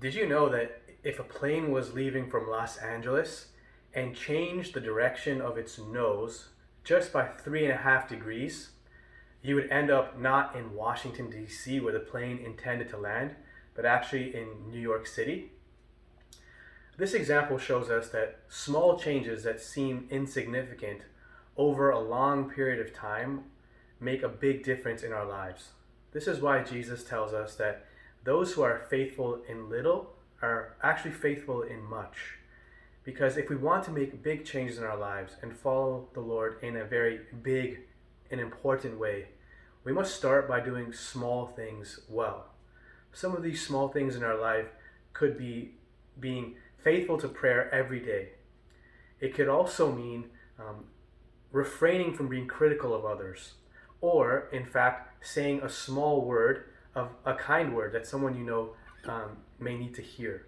Did you know that if a plane was leaving from Los Angeles and changed the direction of its nose just by 3.5 degrees, you would end up not in Washington, D.C., where the plane intended to land, but actually in New York City? This example shows us that small changes that seem insignificant over a long period of time make a big difference in our lives. This is why Jesus tells us that those who are faithful in little are actually faithful in much. Because if we want to make big changes in our lives and follow the Lord in a very big and important way, we must start by doing small things well. Some of these small things in our life could be being faithful to prayer every day. It could also mean refraining from being critical of others, or in fact, saying a small word, of a kind word that someone you know may need to hear.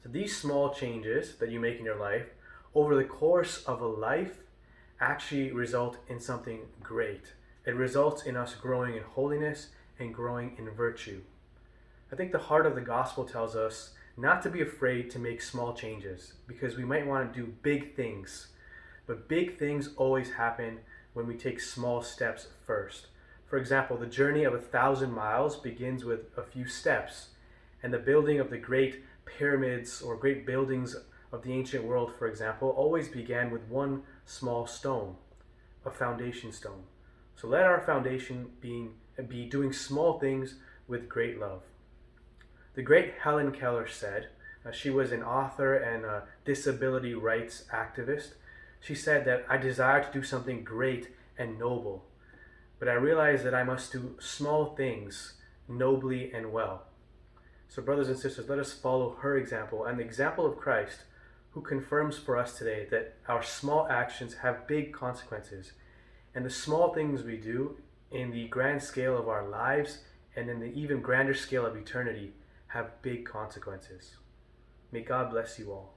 So these small changes that you make in your life over the course of a life actually result in something great. It results in us growing in holiness and growing in virtue. I think the heart of the gospel tells us not to be afraid to make small changes, because we might want to do big things, but big things always happen when we take small steps first. For example, the journey of 1,000 miles begins with a few steps, and the building of the great pyramids or great buildings of the ancient world, for example, always began with one small stone, a foundation stone. So let our foundation be doing small things with great love. The great Helen Keller said, she was an author and a disability rights activist. She said that I desire to do something great and noble, but I realize that I must do small things nobly and well. So brothers and sisters, let us follow her example and the example of Christ, who confirms for us today that our small actions have big consequences, and the small things we do in the grand scale of our lives and in the even grander scale of eternity have big consequences. May God bless you all.